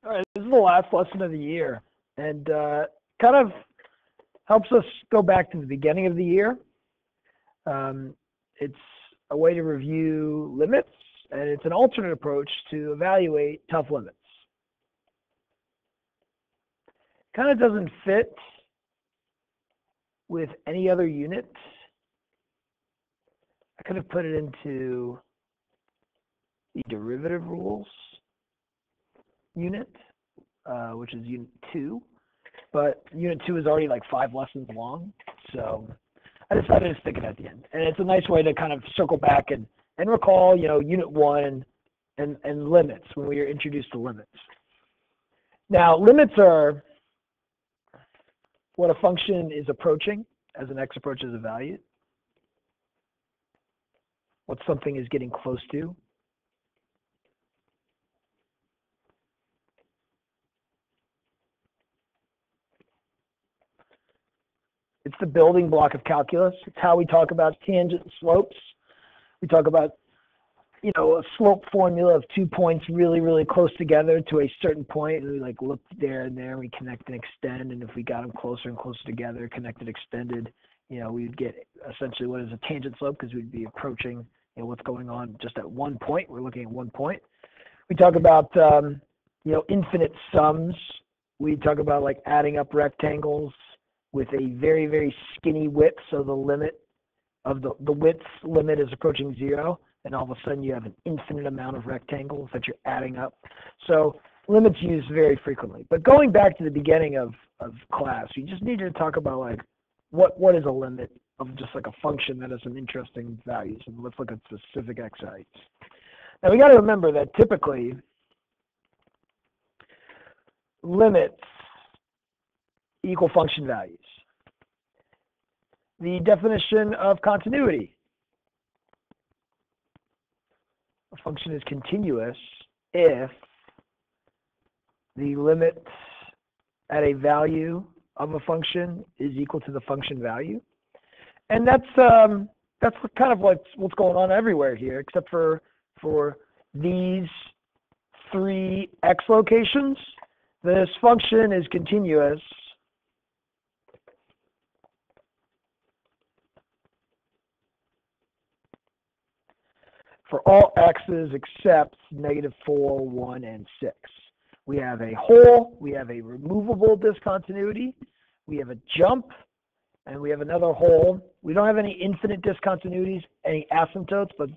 All right, this is the last lesson of the year, and kind of helps us go back to the beginning of the year. It's a way to review limits, and it's an alternate approach to evaluate tough limits. Kind of doesn't fit with any other unit. I could have put it into the derivative rules unit, which is unit 2, but unit 2 is already like 5 lessons long, so I decided to stick it at the end. And it's a nice way to kind of circle back and recall, unit 1 and limits, when we are introduced to limits. Now, limits are what a function is approaching as an x approaches a value, what something is getting close to. It's the building block of calculus. It's how we talk about tangent slopes. We talk about, a slope formula of 2 points really, really close together to a certain point, and we look there and there, and we connect and extend, and if we got them closer and closer together, connected, extended, we'd get essentially what is a tangent slope, because we'd be approaching, what's going on just at one point. We're looking at one point. We talk about, infinite sums. We talk about adding up rectangles with a very, very skinny width, so the limit of the width limit is approaching 0, and all of a sudden you have an infinite amount of rectangles that you're adding up. So limits used very frequently. But going back to the beginning of class, you just need to talk about what is a limit of just a function that has some interesting values, and let's look at specific x values. Now we got to remember that typically limits equal function values. The definition of continuity: a function is continuous if the limit at a value of a function is equal to the function value. And that's kind of what's going on everywhere here, except for these 3 x locations. This function is continuous for all x's except -4, 1, and 6. We have a hole, we have a removable discontinuity, we have a jump, and we have another hole. We don't have any infinite discontinuities, any asymptotes, but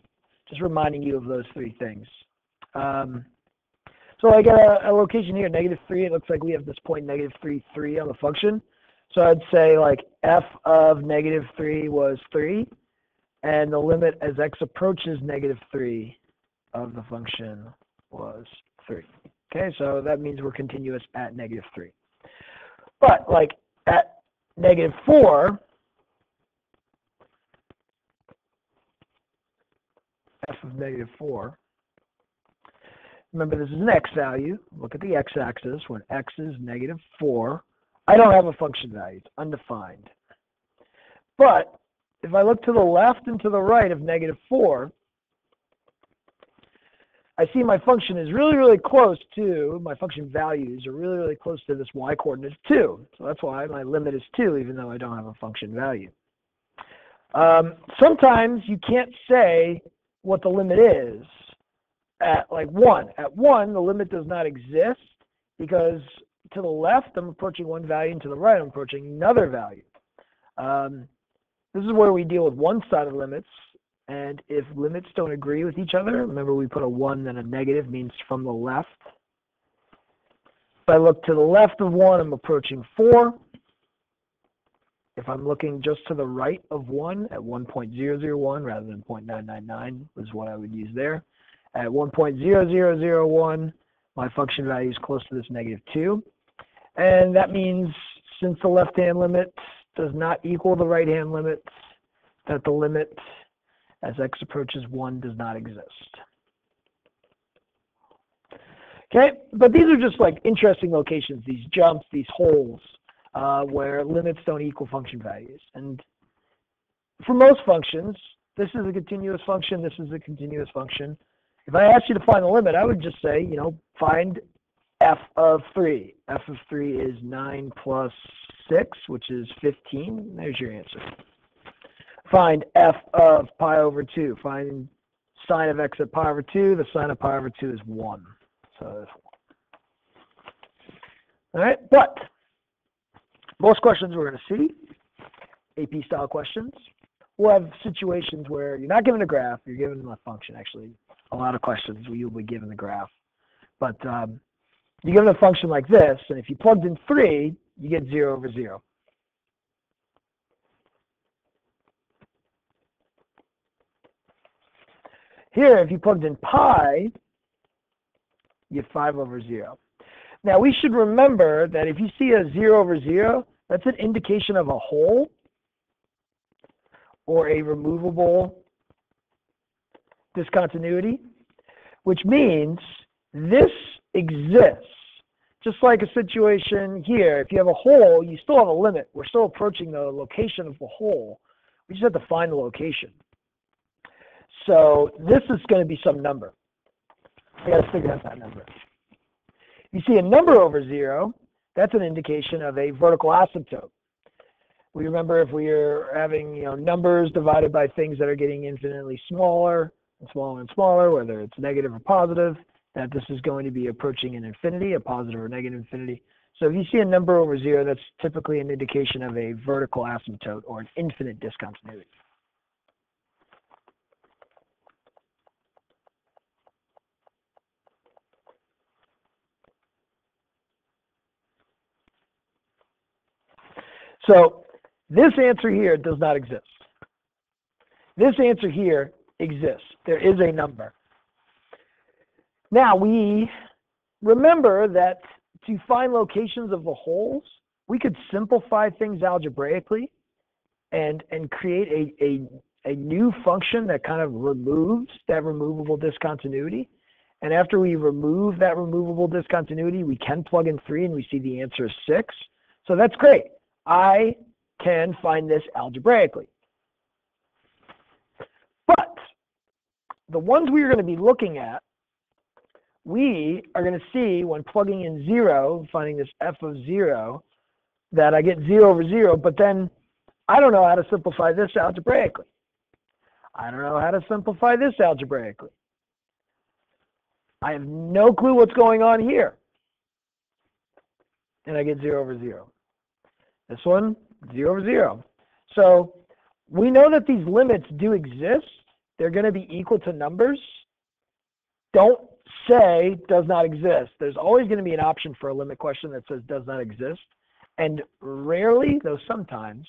just reminding you of those 3 things. So I got a location here, -3. It looks like we have this point -3, 3 on the function. So I'd say f of -3 was 3. And the limit as x approaches -3 of the function was 3. Okay, so that means we're continuous at -3. But at -4, f of -4, remember this is an x value. Look at the x-axis. When x is -4, I don't have a function value. It's undefined. But if I look to the left and to the right of -4, I see my function is really, really close to, my function values are really, really close to this y-coordinate of 2. So that's why my limit is 2, even though I don't have a function value. Sometimes you can't say what the limit is at 1. At 1, the limit does not exist because to the left, I'm approaching one value, and to the right, I'm approaching another value. This is where we deal with one-sided limits, and if limits don't agree with each other, remember we put a 1 and a negative, means from the left. If I look to the left of 1, I'm approaching 4. If I'm looking just to the right of 1 at 1.001 rather than 0.999 was what I would use there. At 1.0001, my function value is close to this -2. And that means since the left-hand limit does not equal the right-hand limit, that the limit as x approaches 1 does not exist. Okay, but these are just interesting locations, these jumps, these holes, where limits don't equal function values. And for most functions, this is a continuous function, this is a continuous function. If I asked you to find the limit, I would just say, find f of 3. F of 3 is 9 plus 6, which is 15. There's your answer. Find f of pi over 2. Find sine of x at pi over 2. The sine of pi over 2 is 1. So that's 1. All right, but most questions we're going to see, AP style questions, we'll have situations where you're not given a graph, you're given a function. Actually, a lot of questions you'll be given the graph. But you're given a function like this, and if you plugged in 3, you get 0 over 0. Here, if you plugged in pi, you get 5 over 0. Now, we should remember that if you see a 0 over 0, that's an indication of a hole or a removable discontinuity, which means this exists. Just like a situation here, if you have a hole, you still have a limit. We're still approaching the location of the hole. We just have to find the location. So this is going to be some number. I got to figure out that number. You see a number over 0, that's an indication of a vertical asymptote. We remember if we are having numbers divided by things that are getting infinitely smaller and smaller and smaller, whether it's negative or positive, that this is going to be approaching an infinity, a positive or negative infinity. So if you see a number over 0, that's typically an indication of a vertical asymptote or an infinite discontinuity. So this answer here does not exist. This answer here exists. There is a number. Now we remember that to find locations of the holes, we could simplify things algebraically and create a new function that kind of removes that removable discontinuity. And after we remove that removable discontinuity, we can plug in 3 and we see the answer is 6. So that's great. I can find this algebraically. But the ones we are going to be looking at, we are going to see when plugging in 0, finding this f of 0, that I get 0 over 0, but then I don't know how to simplify this algebraically. I don't know how to simplify this algebraically. I have no clue what's going on here. And I get 0 over 0. This one, 0 over 0. So we know that these limits do exist. They're going to be equal to numbers. Don't say does not exist. There's always going to be an option for a limit question that says does not exist. And rarely, though sometimes,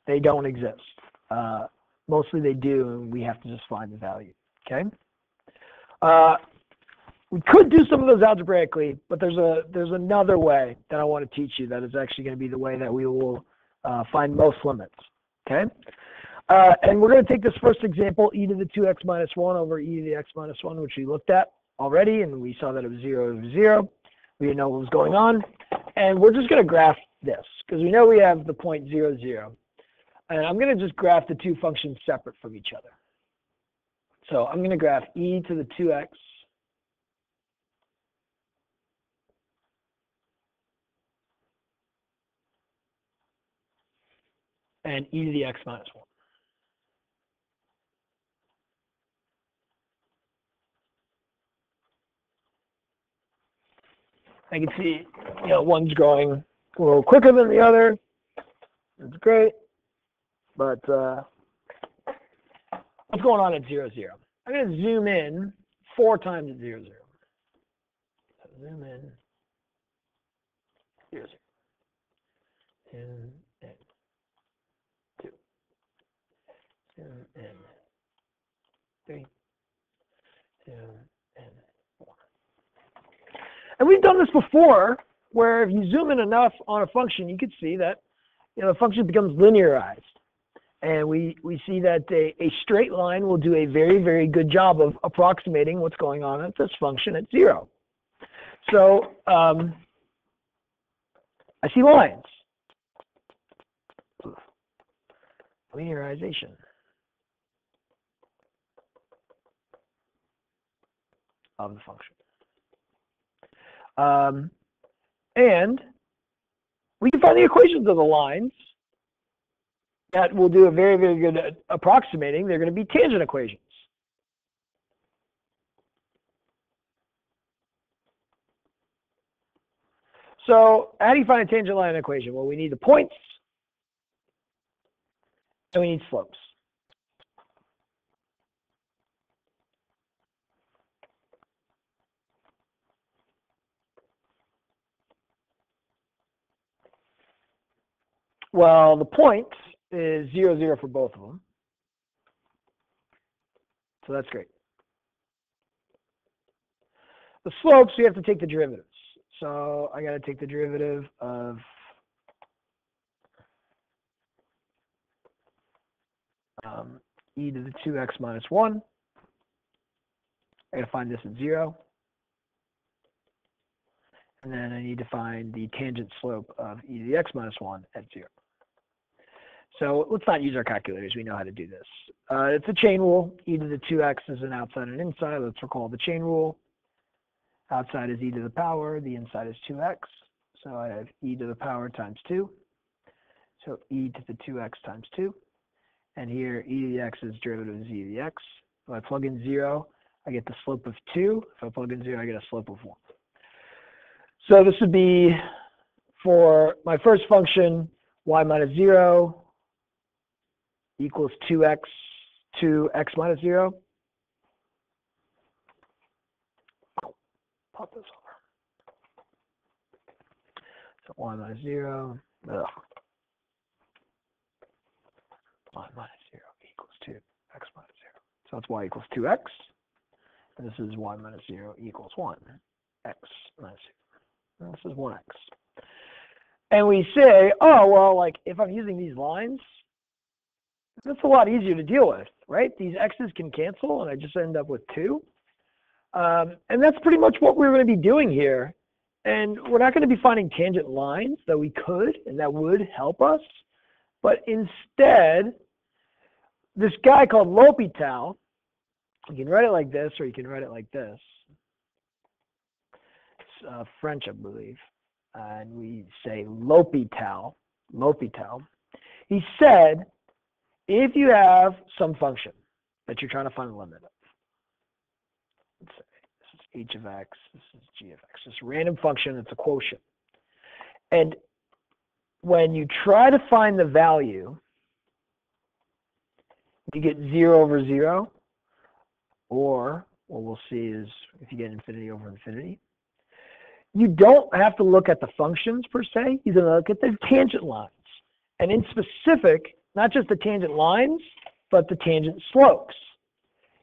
they don't exist. Mostly they do, and we have to just find the value. Okay? We could do some of those algebraically, but there's another way that I want to teach you that is actually going to be the way that we will find most limits. Okay? And we're going to take this first example, e to the 2x minus 1 over e to the x minus 1, which we looked at already, and we saw that it was 0 over 0. We didn't know what was going on. And we're just going to graph this, because we know we have the point 0, 0. And I'm going to just graph the two functions separate from each other. So I'm going to graph e to the 2x and e to the x minus 1. I can see, one's growing a little quicker than the other. It's great. But what's going on at 0, 0? I'm going to zoom in 4 times at 0, 0. So zoom in 0, 0. Zoom in 2. Zoom in 3. Zoom in 4. And we've done this before, where if you zoom in enough on a function, you can see that the function becomes linearized. And we see that a straight line will do a very, very good job of approximating what's going on at this function at 0. So I see lines. Linearization of the function. And we can find the equations of the lines that will do a very, very good approximating. They're going to be tangent equations. So how do you find a tangent line equation? Well, we need the points and we need slopes. Well, the point is 0, 0 for both of them. So that's great. The slopes, we have to take the derivatives. So I got to take the derivative of e to the 2x minus 1. I got to find this at 0. And then I need to find the tangent slope of e to the x minus 1 at 0. So let's not use our calculators. We know how to do this. It's a chain rule. E to the 2x is an outside and inside. Let's recall the chain rule. Outside is e to the power. The inside is 2x. So I have e to the power times 2. So e to the 2x times 2. And here e to the x is derivative of e to the x. If I plug in 0, I get the slope of 2. If I plug in 0, I get a slope of 1. So this would be for my first function, y minus 0 equals 2x to x minus 0. Pop this over. So y minus 0, y minus 0 equals 2, x minus 0. So that's y equals 2x. And this is y minus 0 equals 1, x minus 0. And this is 1x. And we say, oh, well, like if I'm using these lines, that's a lot easier to deal with, right? These x's can cancel, and I just end up with 2. And that's pretty much what we're going to be doing here. And we're not going to be finding tangent lines, though we could, and that would help us. But instead, this guy called L'Hopital, you can write it like this, or you can write it like this. It's French, I believe. And we say L'Hopital. He said, if you have some function that you're trying to find the limit of, let's say this is h of x, this is g of x, this random function, it's a quotient. And when you try to find the value, you get 0 over 0, or what we'll see is if you get infinity over infinity. You don't have to look at the functions per se, you're going to look at the tangent lines. And in specific, not just the tangent lines, but the tangent slopes.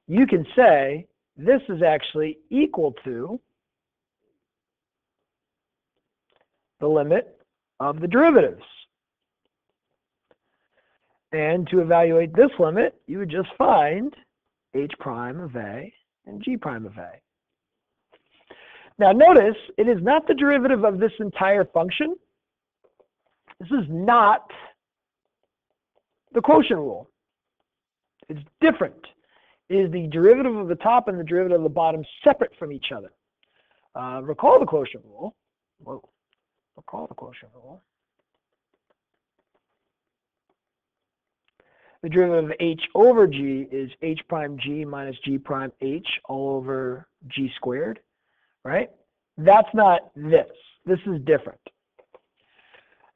You can say this is actually equal to the limit of the derivatives. And to evaluate this limit, you would just find h prime of a and g prime of a. Now notice, it is not the derivative of this entire function. This is not the quotient rule. It's different. It is the derivative of the top and the derivative of the bottom separate from each other. Recall the quotient rule. Recall the quotient rule. The derivative of h over g is h prime g minus g prime h all over g squared, right? That's not this. This is different.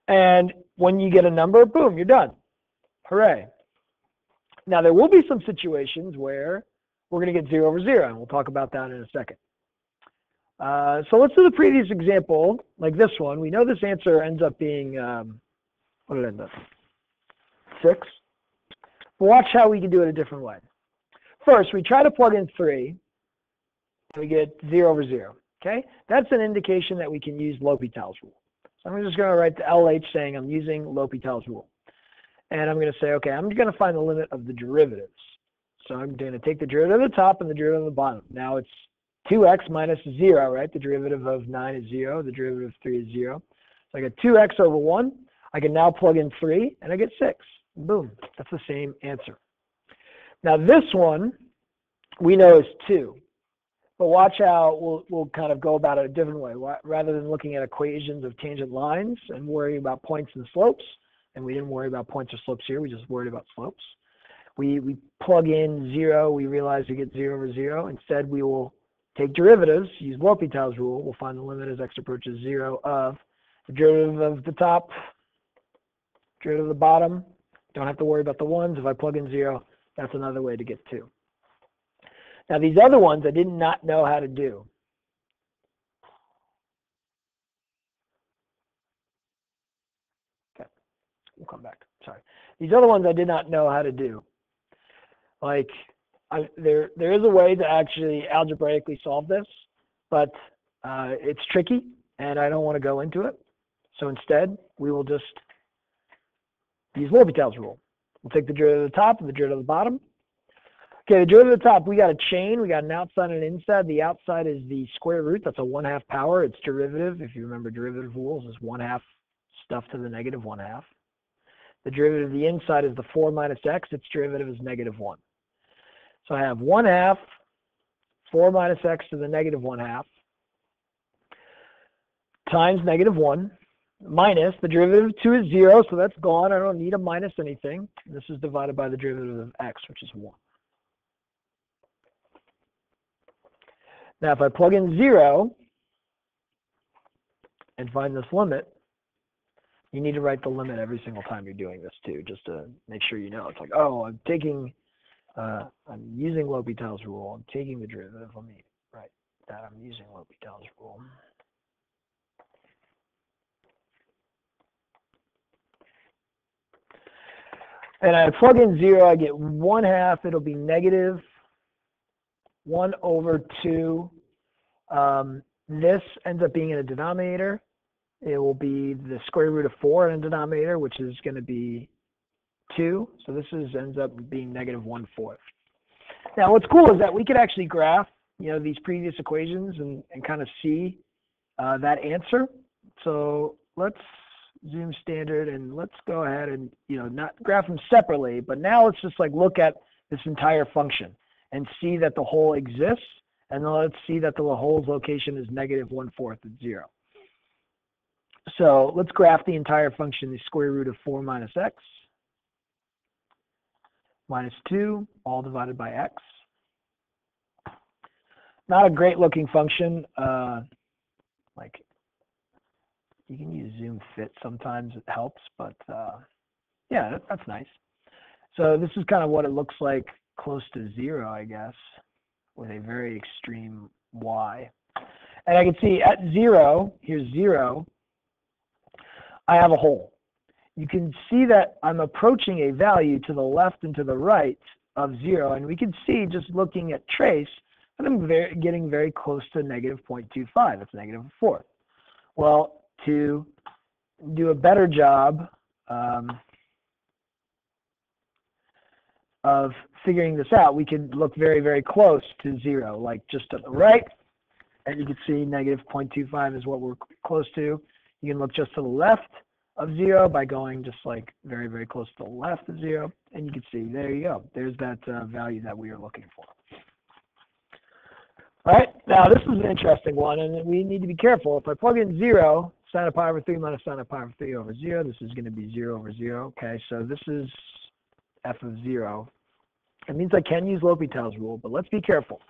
And when you get a number, boom, you're done. Hooray. Now, there will be some situations where we're going to get 0 over 0, and we'll talk about that in a second. So let's do the previous example, like this one. We know this answer ends up being, what did it end up? 6. Watch how we can do it a different way. First, we try to plug in 3, and we get 0 over 0. Okay? That's an indication that we can use L'Hopital's rule. So I'm just going to write the LH saying I'm using L'Hopital's rule. And I'm going to say, okay, I'm going to find the limit of the derivatives. So I'm going to take the derivative of the top and the derivative of the bottom. Now it's 2x minus 0, right? The derivative of 9 is 0. The derivative of 3 is 0. So I get 2x over 1. I can now plug in 3, and I get 6. Boom. That's the same answer. Now this one we know is 2. But watch how we'll kind of go about it a different way. Rather than looking at equations of tangent lines and worrying about points and slopes, and we didn't worry about points or slopes here, we just worried about slopes. We plug in 0, we realize we get 0 over 0. Instead, we will take derivatives, use L'Hopital's rule. We'll find the limit as x approaches 0 of the derivative of the top, derivative of the bottom. Don't have to worry about the ones. If I plug in 0, that's another way to get 2. Now, these other ones I did not know how to do. Okay, we'll come back. Sorry. These other ones I did not know how to do. Like, there is a way to actually algebraically solve this, but it's tricky, and I don't want to go into it. So instead, we will just use L'Hopital's rule. We'll take the derivative of the top and the derivative of the bottom. Okay, the derivative of the top, we got a chain. We got an outside and an inside. The outside is the square root. That's a 1/2 power. Its derivative, if you remember derivative rules, is 1/2 stuff to the negative 1/2. The derivative of the inside is the 4 minus x. Its derivative is negative 1. So I have 1/2, 4 minus x to the negative 1/2, times negative 1, minus the derivative of 2 is 0, so that's gone. I don't need to minus anything. This is divided by the derivative of x, which is 1. Now, if I plug in 0 and find this limit, you need to write the limit every single time you're doing this too, just to make sure you know. It's like, oh, I'm using L'Hopital's rule. I'm taking the derivative. Let me write that. I'm using L'Hopital's rule. And I plug in 0, I get 1/2. It'll be negative 1 over 2. This ends up being in a denominator. It will be the square root of 4 in a denominator, which is going to be 2. So this ends up being negative 1/4. Now, what's cool is that we could actually graph, these previous equations and kind of see that answer. So let's zoom standard and let's go ahead and, not graph them separately, but now let's just like look at this entire function and see that the whole exists, and then let's see that the whole's location is negative 1/4 at 0. So let's graph the entire function, the square root of 4 minus x minus 2, all divided by x. Not a great looking function. Like, you can use zoom fit sometimes, it helps, but yeah, that's nice. So this is kind of what it looks like close to 0, I guess, with a very extreme y. And I can see at 0, here's 0, I have a hole. You can see that I'm approaching a value to the left and to the right of 0, and we can see just looking at trace that I'm getting very close to negative 0.25. It's negative 1/4. Well, to do a better job of figuring this out, we could look very, very close to 0, like just to the right, and you can see negative 0.25 is what we're close to. You can look just to the left of 0 by going just like very, very close to the left of 0, and you can see, there you go. There's that value that we are looking for. All right, now this is an interesting one, and we need to be careful. If I plug in 0, sine of pi over 3 minus sine of pi over 3 over 0, this is going to be 0 over 0. Okay, so this is f of 0. It means I can use L'Hopital's rule, but let's be careful.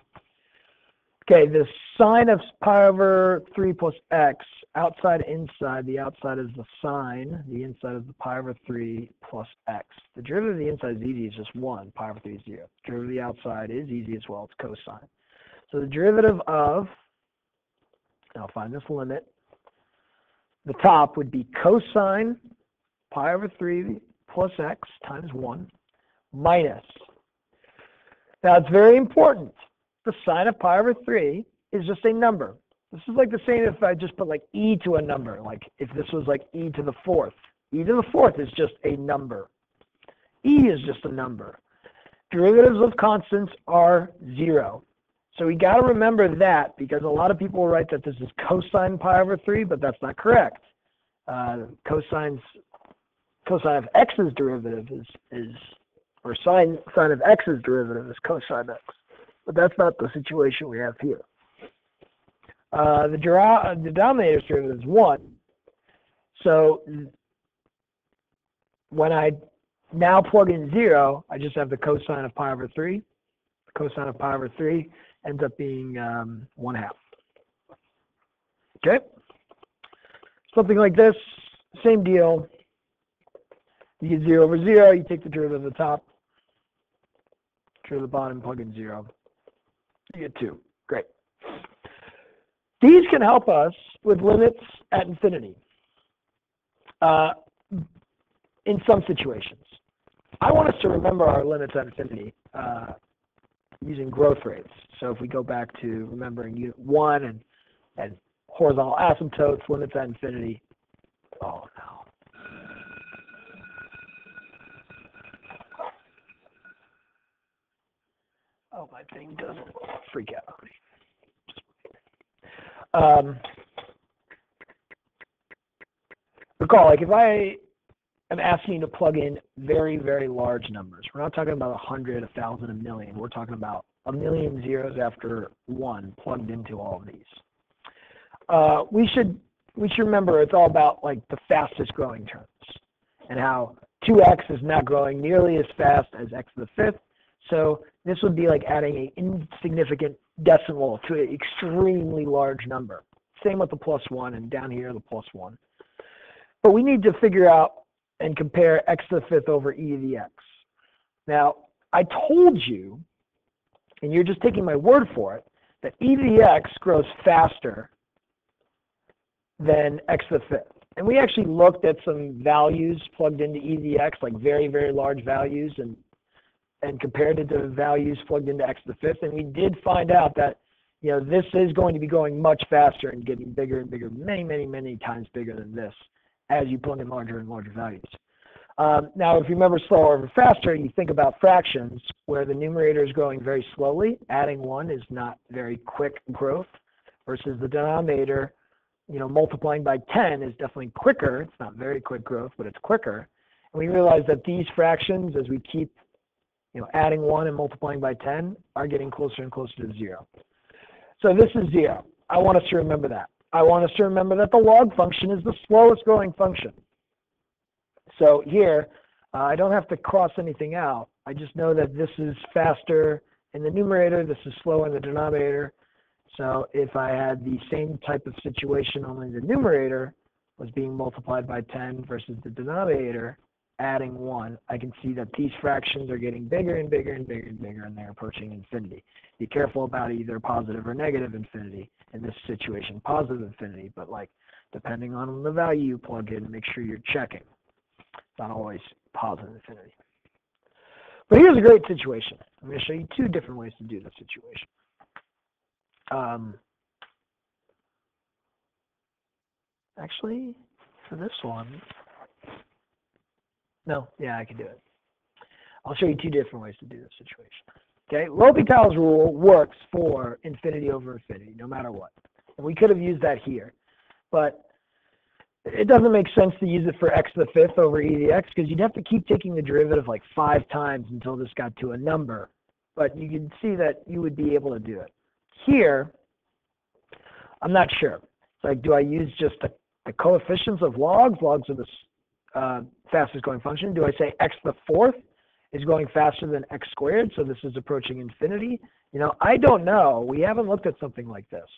Okay, the sine of pi over 3 plus x, outside, inside. The outside is the sine. The inside is the pi over 3 plus x. The derivative of the inside is easy. It's just 1. Pi over 3 is 0. The derivative of the outside is easy as well. It's cosine. So the derivative of, I'll find this limit, the top would be cosine pi over 3 plus x times 1 minus. Now, it's very important. The sine of pi over 3 is just a number. This is like the same if I just put like e to a number, like if this was like e to the 4th. E to the 4th is just a number. E is just a number. Derivatives of constants are 0. So we got to remember that, because a lot of people will write that this is cosine pi over 3, but that's not correct. Cosine of x's derivative is or sine of x's derivative is cosine x. But that's not the situation we have here. The denominator's derivative is 1. So when I now plug in 0, I just have the cosine of pi over 3. The cosine of pi over 3 ends up being 1/2. Okay? Something like this, same deal. You get 0 over 0, you take the derivative of the top, derivative of the bottom, plug in 0. You get 2. Great. These can help us with limits at infinity in some situations. I want us to remember our limits at infinity using growth rates. So if we go back to remembering unit 1 and horizontal asymptotes, limits at infinity. Oh no. Oh, my thing doesn't freak out on me. Recall, like if I am asking you to plug in very, very large numbers, we're not talking about 100, 1,000, a million. We're talking about a million zeros after 1 plugged into all of these. We should remember it's all about like the fastest growing terms and how 2x is not growing nearly as fast as x to the 5th. So this would be like adding an insignificant decimal to an extremely large number. Same with the +1 and down here the +1. But we need to figure out and compare x to the 5th over e to the x. Now, I told you, and you're just taking my word for it, that e to the x grows faster than x to the 5th. And we actually looked at some values plugged into e to the x, like very, very large values, and compared it to values plugged into x to the 5th. And we did find out that, you know, this is going to be going much faster and getting bigger and bigger, many, many, many times bigger than this as you plug in larger and larger values. Now, if you remember slower over faster, you think about fractions where the numerator is growing very slowly. Adding 1 is not very quick growth versus the denominator, you know, multiplying by 10 is definitely quicker. It's not very quick growth, but it's quicker. And we realize that these fractions, as we keep, you know, adding 1 and multiplying by 10, are getting closer and closer to 0. So this is 0. I want us to remember that. I want us to remember that the log function is the slowest growing function. So here, I don't have to cross anything out. I just know that this is faster in the numerator, this is slower in the denominator. So if I had the same type of situation, only the numerator was being multiplied by 10 versus the denominator adding 1, I can see that these fractions are getting bigger and bigger and bigger and bigger, and they're approaching infinity. Be careful about either positive or negative infinity. In this situation, positive infinity, but like depending on the value you plug in, make sure you're checking. It's not always positive infinity. But here's a great situation. I'm going to show you 2 different ways to do this situation. Actually, for this one, no, yeah, I can do it. I'll show you 2 different ways to do this situation. Okay, L'Hopital's rule works for infinity over infinity, no matter what. And we could have used that here, but it doesn't make sense to use it for x to the 5th over e to the x because you'd have to keep taking the derivative like 5 times until this got to a number. But you can see that you would be able to do it. Here, I'm not sure. It's like, do I use just the coefficients of logs? Logs are the fastest growing function. Do I say x to the 4th is going faster than x squared, so this is approaching infinity? You know, I don't know. We haven't looked at something like this.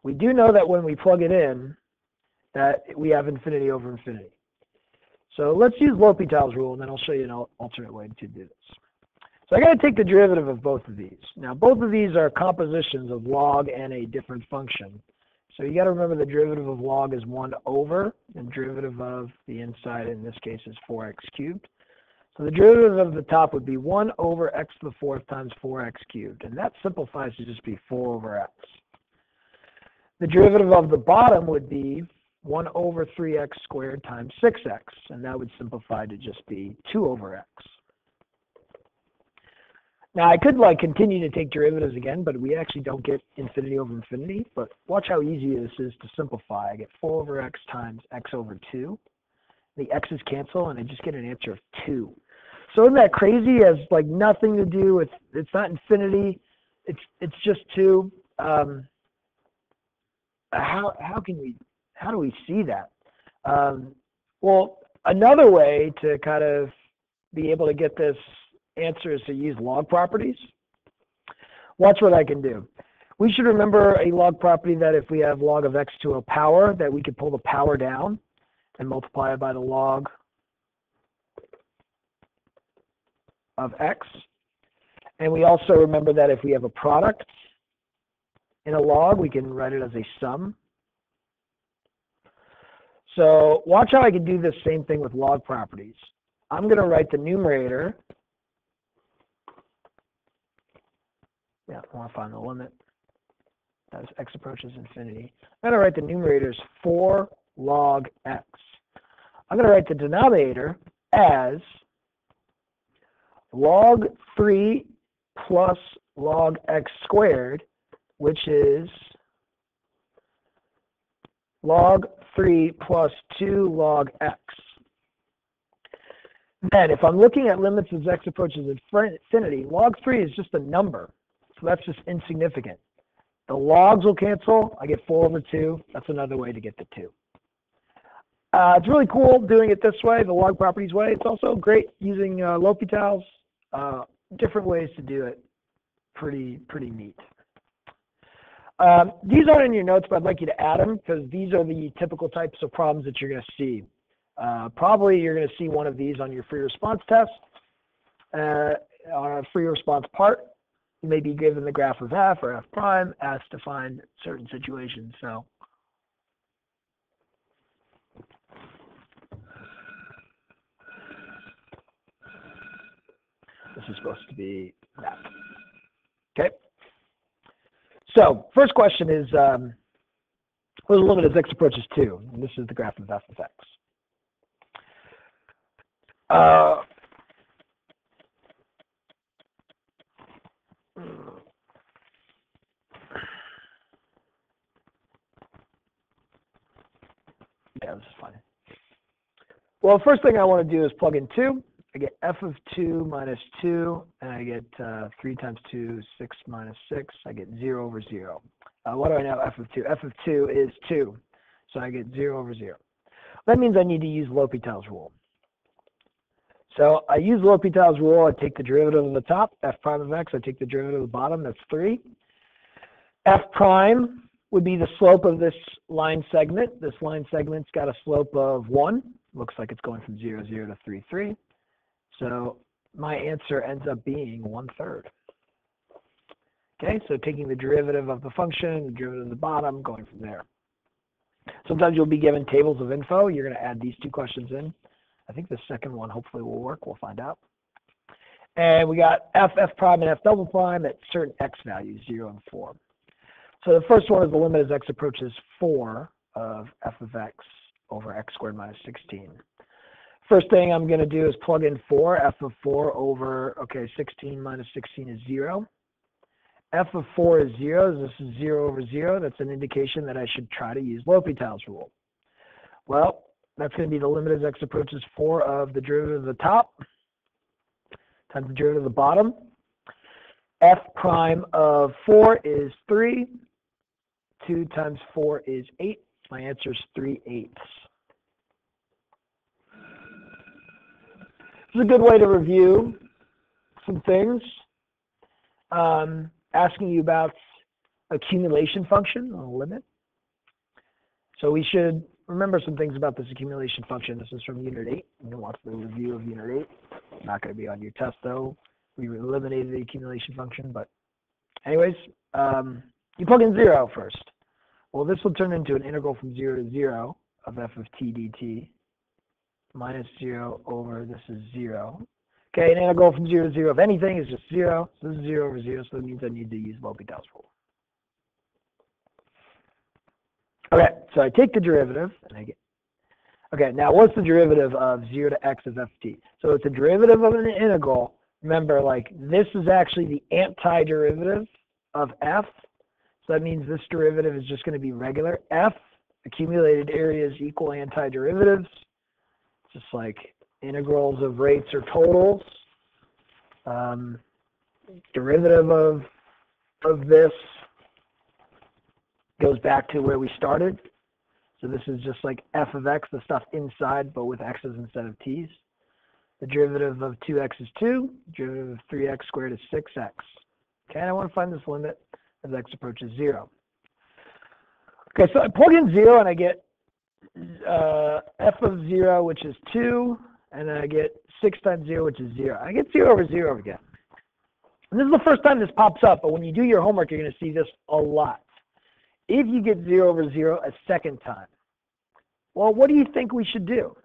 We do know that when we plug it in, that we have infinity over infinity. So let's use L'Hopital's rule, and then I'll show you an alternate way to do this. So I got to take the derivative of both of these. Now, both of these are compositions of log and a different function. So you got to remember the derivative of log is 1 over, and derivative of the inside in this case is 4x cubed. So the derivative of the top would be 1 over x to the 4th times 4x cubed, and that simplifies to just be 4 over x. The derivative of the bottom would be 1 over 3x squared times 6x, and that would simplify to just be 2 over x. Now I could like continue to take derivatives again, but we actually don't get infinity over infinity. But watch how easy this is to simplify. I get 4 over x times x over 2. The x's cancel, and I just get an answer of 2. So isn't that crazy? It has like nothing to do with, it's not infinity. It's just 2. how do we see that? Well, another way to kind of be able to get this answer is to use log properties. Watch what I can do. We should remember a log property that if we have log of x to a power, that we could pull the power down and multiply it by the log of x. And we also remember that if we have a product in a log, we can write it as a sum. So watch how I can do the same thing with log properties. I'm going to write the numerator. Yeah, I want to find the limit as x approaches infinity. I'm going to write the numerator as 4 log x. I'm going to write the denominator as log 3 plus log x squared, which is log 3 plus 2 log x. Then if I'm looking at limits as x approaches infinity, log 3 is just a number. So that's just insignificant. The logs will cancel. I get 4 over 2. That's another way to get to 2. It's really cool doing it this way, the log properties way. It's also great using L'Hopital's. Different ways to do it. Pretty neat. These aren't in your notes, but I'd like you to add them because these are the typical types of problems that you're going to see. Probably you're going to see one of these on your free response test, on a free response part. You may be given the graph of f or f prime, asked to find certain situations. So this is supposed to be that. Okay. So first question is, what is the limit as x approaches 2? And this is the graph of f of x. Yeah, this is fine. Well, first thing I want to do is plug in 2. I get f of 2 minus 2, and I get 3 times 2, 6 minus 6. I get 0 over 0. What do I know f of 2? F of 2 is 2, so I get 0 over 0. That means I need to use L'Hopital's rule. So I use L'Hopital's rule. I take the derivative of the top, f prime of x. I take the derivative of the bottom, that's 3. F prime would be the slope of this line segment. This line segment's got a slope of 1. Looks like it's going from 0, 0 to 3, 3. So my answer ends up being 1/3. Okay, so taking the derivative of the function, the derivative of the bottom, going from there. Sometimes you'll be given tables of info. You're going to add these 2 questions in. I think the second one hopefully will work. We'll find out. And we got f prime, and f double prime at certain x values, 0 and 4. So the first one is the limit as x approaches 4 of f of x over x squared minus 16. First thing I'm going to do is plug in 4, f of 4 over, 16 minus 16 is 0. F of 4 is 0, this is 0 over 0. That's an indication that I should try to use L'Hopital's rule. Well, that's going to be the limit as x approaches 4 of the derivative of the top times the derivative of the bottom. F prime of 4 is 3. 2 times 4 is 8. My answer is 3/8. This is a good way to review some things. Asking you about accumulation function on a limit. So we should remember some things about this accumulation function. This is from Unit 8. You can watch the review of Unit 8. Not going to be on your test, though. We eliminated the accumulation function. But anyways, you plug in 0 first. Well, this will turn into an integral from 0 to 0 of f of t dt minus 0 over this is 0. Okay, an integral from 0 to 0 of anything is just 0. So this is 0 over 0, so that means I need to use L'Hopital's rule. Okay, so I take the derivative, and I get, okay, now what's the derivative of 0 to x of ft? So it's a derivative of an integral. Remember, like, this is actually the antiderivative of f. So that means this derivative is just going to be regular. F, accumulated areas equal antiderivatives. Just like integrals of rates or totals. Derivative of this goes back to where we started. So this is just like f of x, the stuff inside, but with x's instead of t's. The derivative of 2x is 2. The derivative of 3x squared is 6x. Okay, and I want to find this limit as x approaches 0. Okay, so I plug in 0 and I get f of 0, which is 2, and then I get 6 times 0, which is 0. I get 0 over 0 again. And this is the first time this pops up, but when you do your homework, you're going to see this a lot. If you get 0 over 0 a second time, well, what do you think we should do?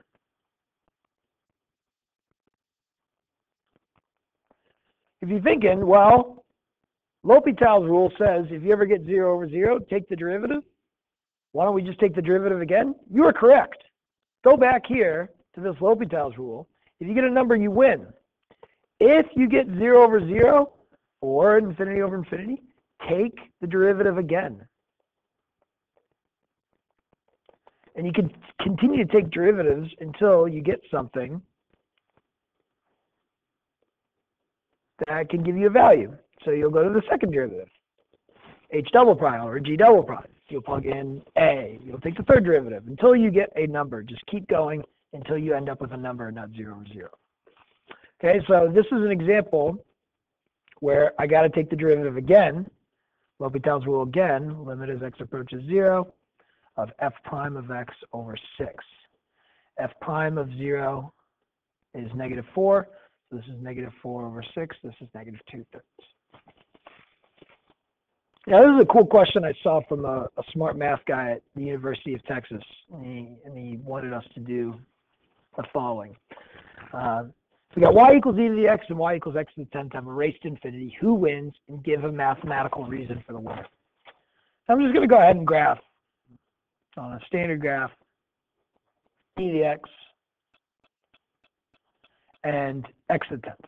If you're thinking, well, L'Hopital's rule says if you ever get 0 over 0, take the derivative. Why don't we just take the derivative again? You are correct. Go back here to this L'Hopital's rule. If you get a number, you win. If you get 0 over 0 or infinity over infinity, take the derivative again. And you can continue to take derivatives until you get something that can give you a value. So you'll go to the second derivative, h double prime or g double prime. You'll plug in a. You'll take the third derivative until you get a number. Just keep going until you end up with a number and not 0 over 0. Okay, so this is an example where I got to take the derivative again. L'Hopital's rule again, limit as x approaches 0 of f prime of x over 6. F prime of 0 is negative 4. So this is negative 4 over 6. This is negative 2/3. Now, this is a cool question I saw from a smart math guy at the University of Texas, and he wanted us to do the following. So we got y equals e to the x and y equals x to the 10th have a race to infinity. Who wins? And give a mathematical reason for the winner. So I'm just going to go ahead and graph on a standard graph e to the x and x to the 10th.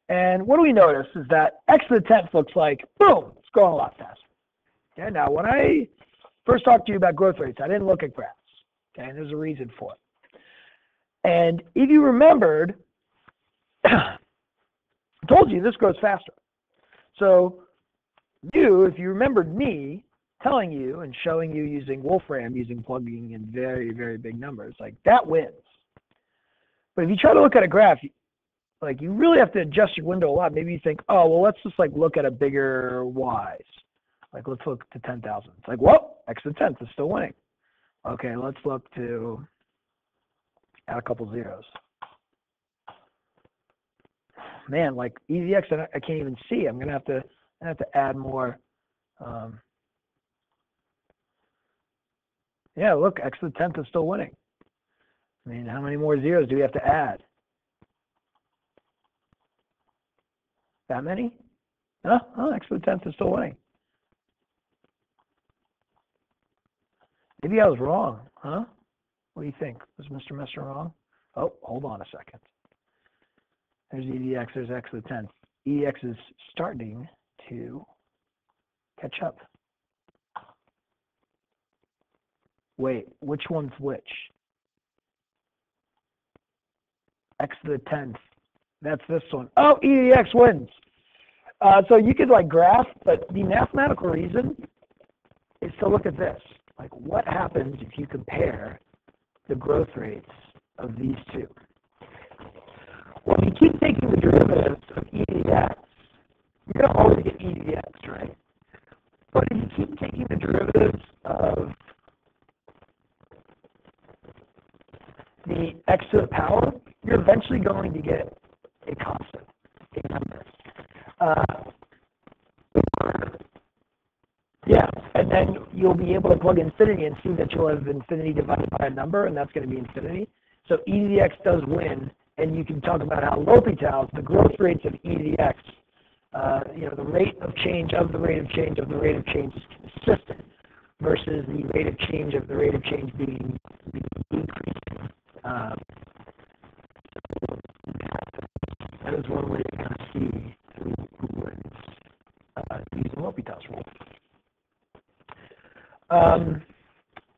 And what do we notice is that x to the 10th looks like, boom, it's growing a lot faster. Okay, now when I first talked to you about growth rates, I didn't look at graphs. Okay, and there's a reason for it. And if you remembered, I told you this grows faster. So if you remembered me telling you and showing you using Wolfram, using plugging in very, very big numbers, like that wins. But if you try to look at a graph, like you really have to adjust your window a lot. Maybe you think, oh, well, let's just like look at a bigger y's. Like let's look to 10,000. It's like, well, x to the 10th is still winning. Okay, let's look to add a couple zeros. Man, like e to the x, I can't even see. I'm gonna have to add more. Yeah, look, x to the 10th is still winning. I mean, how many more zeros do we have to add? That many? No, oh, x to the 10th is still winning. Maybe I was wrong, huh? What do you think? Was Mr. Messer wrong? Oh, hold on a second. There's e to the x, there's x to the 10th. E to the x is starting to catch up. Wait, which one's which? X to the 10th. That's this one. Oh, e to the x wins. So you could like graph, but the mathematical reason is to look at this. Like what happens if you compare the growth rates of these two? Well, if you keep taking the derivatives of e to the x, you're going to always get e to the x, right? But if you keep taking the derivatives of the x to the power, you're eventually going to get a constant, a number. Yeah, and then you'll be able to plug infinity and see that you'll have infinity divided by a number, and that's going to be infinity. So e to the x does win, and you can talk about how L'Hopital's, the growth rates of e to the x, the rate of change of the rate of change of the rate of change is consistent versus the rate of change of the rate of change being increasing. That is one way to kind of see who wins using L'Hopital's rule.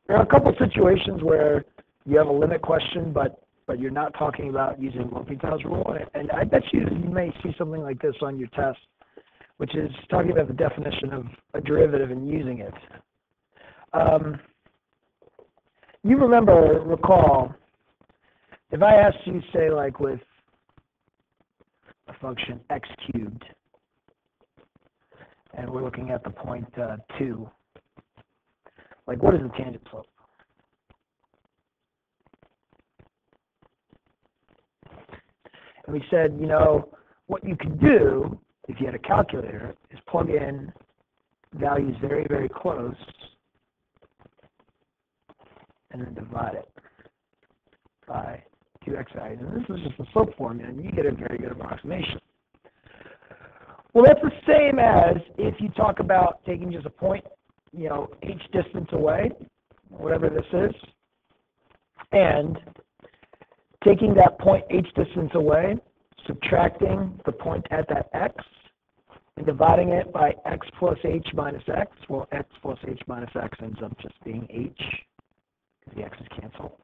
There are a couple situations where you have a limit question, but you're not talking about using L'Hopital's rule. And I bet you may see something like this on your test, which is talking about the definition of a derivative and using it. You recall, if I asked you, say, like with a function x cubed, and we're looking at the point 2, like what is the tangent slope? And we said, you know, what you could do if you had a calculator is plug in values very, very close and then divide it by 2x values. And this is just the slope formula, and you get a very good approximation. Well, that's the same as if you talk about taking just a point, you know, h distance away, whatever this is, and taking that point h distance away, subtracting the point at that x, and dividing it by x plus h minus x. Well, x plus h minus x ends up just being h, because the x's cancel.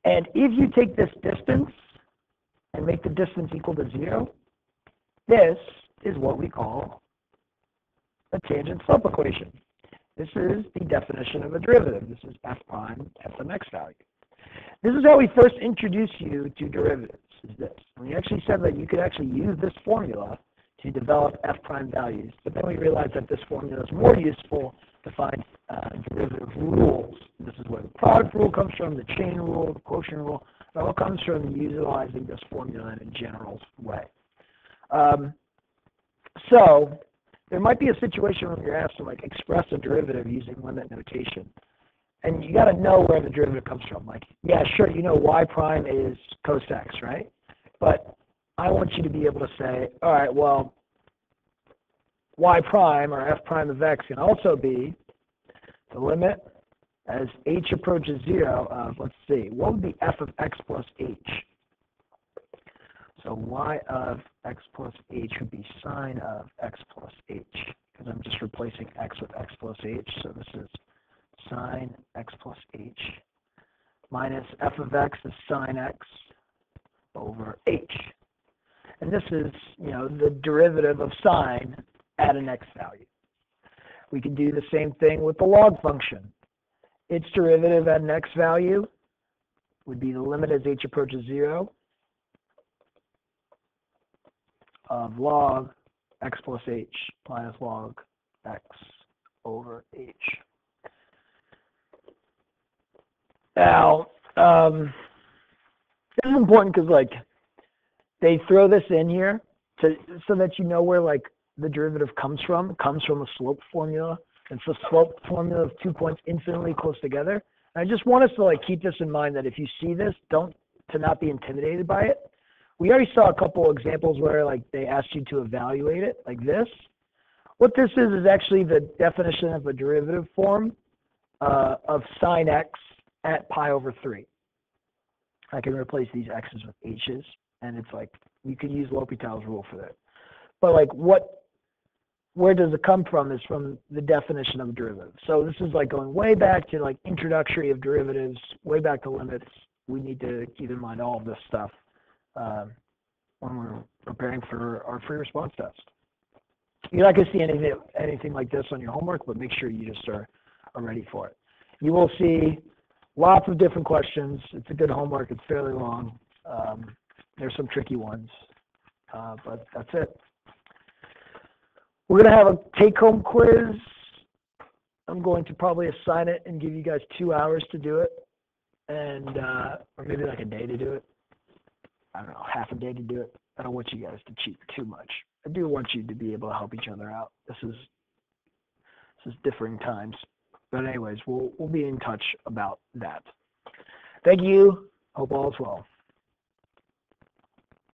And if you take this distance and make the distance equal to 0, this is what we call a tangent slope equation. This is the definition of a derivative. This is f prime at the next value. This is how we first introduced you to derivatives, is this. We actually said that you could actually use this formula to develop f prime values, but then we realized that this formula is more useful to find derivative rules. This is where the product rule comes from, the chain rule, the quotient rule. It all comes from utilizing this formula in a general way. So there might be a situation where you're asked to like express a derivative using limit notation. And you got to know where the derivative comes from. Like, yeah, sure, you know y prime is cos x, right? But I want you to be able to say, all right, well, y prime or f prime of x can also be the limit as h approaches 0 of, let's see, what would be f of x plus h? So y of x plus h would be sine of x plus h, because I'm just replacing x with x plus h. So this is sine x plus h minus f of x is sine x over h. And this is, you know, the derivative of sine at an x value. We can do the same thing with the log function. Its derivative at an x value would be the limit as h approaches 0 of log x plus h minus log x over h. Now, this is important because, like, they throw this in here so that you know where, like, the derivative comes from. It comes from a slope formula. It's a slope formula of 2 points infinitely close together. And I just want us to, like, keep this in mind that if you see this, to not be intimidated by it. We already saw a couple examples where, like, they asked you to evaluate it, like this. What this is actually the definition of a derivative form of sine x at pi over 3. I can replace these x's with h's, and it's like, you can use L'Hopital's rule for that. But like, where does it come from is from the definition of a derivative. So this is like going way back to like introductory of derivatives, way back to limits. We need to keep in mind all of this stuff when we're preparing for our free response test. You're not going to see anything like this on your homework, but make sure you just are ready for it. You will see lots of different questions. It's a good homework. It's fairly long. There's some tricky ones, but that's it. We're going to have a take-home quiz. I'm going to probably assign it and give you guys 2 hours to do it, and or maybe like a day to do it. I don't know, half a day to do it. I don't want you guys to cheat too much. I do want you to be able to help each other out. This is differing times. But anyways, we'll be in touch about that. Thank you. Hope all is well.